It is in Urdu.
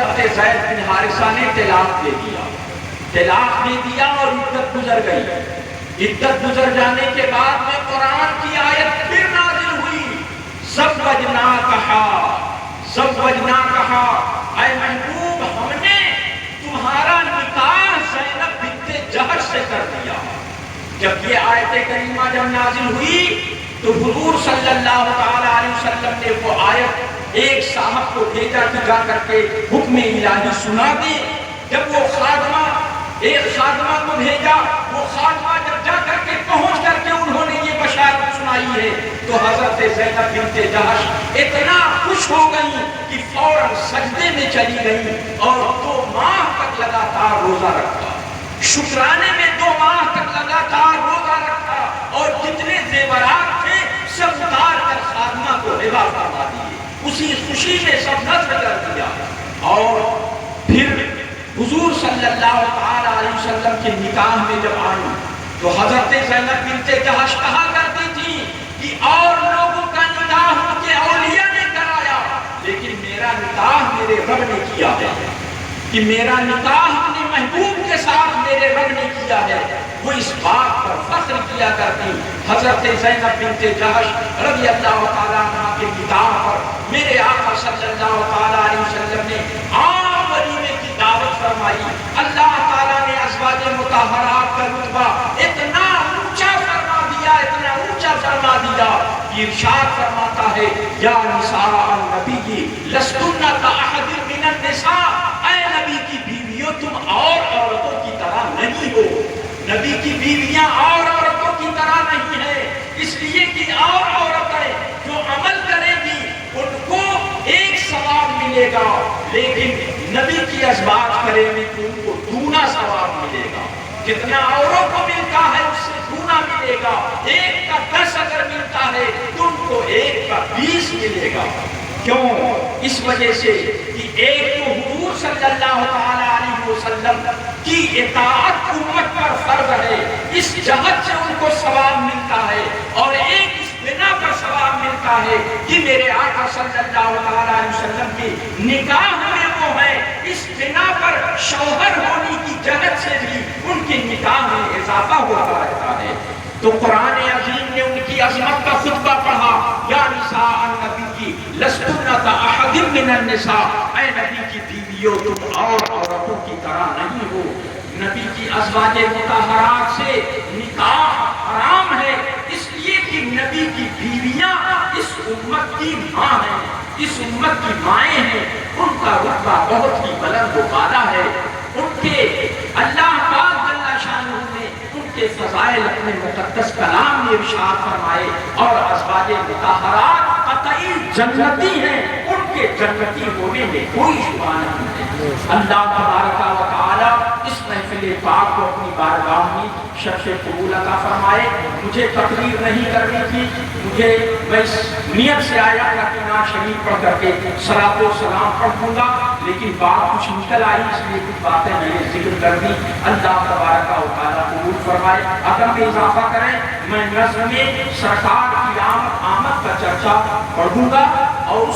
حضرت زید بن حارثہ نے طلاق دے دیا، طلاق دے دیا اور عدت گزر گئی۔ عدت گزر جانے کے بعد میں قرآن کی آیت پھر نازل ہوئی، زوجناکہا، زوجناکہا، اے محبوب ہم نے تمہارا نکاح زینب بنت جہش سے کر دیا۔ جب یہ آیت کریمہ جب نازل ہوئی تو حضور صلی اللہ تعالیٰ علیہ وسلم نے وہ آیت ایک صاحب کو بھیجا کہ جا کر کے حکم الہی سنا دے۔ جب وہ خادمہ ایک خادمہ کو بھیجا، وہ خادمہ جب جا کر کے پہنچ کر کے انہوں نے یہ بشارت سنائی ہے تو حضرت زینب بنت جہش اتنا خوش ہو گئی کہ فوراً سجدے میں چلی گئی اور 2 ماہ تک لگاتار روزہ رکھا، شکرانے میں 2 ماہ تک لگاتار روزہ رکھا اور جتنے زیورات تھے سب اتار کر خادمہ کو ہبہ فرما دیے، اسی خوشی میں سب نذر کر دیا۔ اور پھر حضور صلی اللہ تعالیٰ علیہ وسلم کے نکاح میں جب آئی تو حضرت زینب بنت جہش کہا کرتی تھی کہ اور لوگوں کا نکاح ان کے اولیاء نے کرایا لیکن میرا نکاح میرے رب نے کیا ہے، کہ میرا نکاح اپنے محبوب کے ساتھ میرے رب نے کیا ہے۔ وہ اس بات پر فخر کیا کرتی۔ حضرت زینب بنت جہش رضی اللہ تعالیٰ عنہ کے نکاح پر میرے آقا صلی اللہ تعالیٰ علیہ وسلم نے عام ولیمے کی دعوت فرمائی۔ اللہ تعالیٰ نے ازواج مطہرات کا رتبہ اتنا اونچا فرما دیا، اتنا اونچا فرما دیا کہ ارشاد فرماتا ہے یا نساء النبی لستن کاحد من النساء، اے نبی کی بیویوں تم اور عورتوں کی طرح نہیں ہو، نبی کی بیویاں اور عورتوں کی طرح نہیں ہیں، اس لیے کہ اور عورتیں جو عمل کریں گی ان کو ایک ثواب ملے گا لیکن نبی کی ازواج کریں گی تو ان کو دونا ثواب ملے گا، جتنا اوروں کو ملتا ہے اس سے دونا ملے گا، 1 کا 10 اگر ملتا ہے تو ان کو 1 کا 20 ملے گا۔ کیوں؟ اس وجہ سے کہ ایک تو حضور صلی اللہ تعالیٰ علیہ وسلم کی اطاعت امت پر فرض ہے، اس جہت سے ان کو ثواب ملتا ہے، اور ایک اس بنا پر ثواب ملتا ہے کہ میرے آقا صلی اللہ تعالیٰ علیہ وسلم کی نکاح میں وہ ہے، اس بنا پر شوہر ہونے کی جہت سے بھی ان کی نکاح میں اضافہ ہوتا رہتا ہے۔ تو قرآن عظیم نے ان کی عظمت کا خطبہ پڑھا، یا نساء النبی لستن کاحد من النساء، اے نبی کی بیویوں تم اور عورتوں کی طرح نہیں ہو۔ نبی کی ازواج مطہرات سے نکاح حرام ہے اس لیے کہ نبی کی بیویاں اس امت کی ماں ہیں، اس امت کی مائیں ہیں، ان کا رتبہ بہت ہی بلند و بالا ہے، ان کے اللہ پاک جل شانہ نے ان کے فضائل اپنے مقدس کلام میں ارشاد فرمائے، اور ازواج مطہرات قطعی جنتی ہیں، ان کے جنتی ہونے میں کوئی شبہ نہیں ہے۔ اللہ تبارک و تعالی اس محفل پاک کو اپنی بارگاہ میں شرف قبول عطا فرمائے۔ مجھے تقریر نہیں کرنی تھی، میں اس نیت سے آیا تھا کہ نعت شریف پڑھ کر کے صلاۃ و سلام پڑھ دوں گا، لیکن بات کچھ نکل آئی اس لیے کچھ باتیں میں نے ذکر کر دی۔ اللہ تبارک و تعالی قبول فرمائے، عدم میں اضافہ کریں۔ میں نظم میں سرکار کی آمد کا چرچا پڑھوں گا اور اس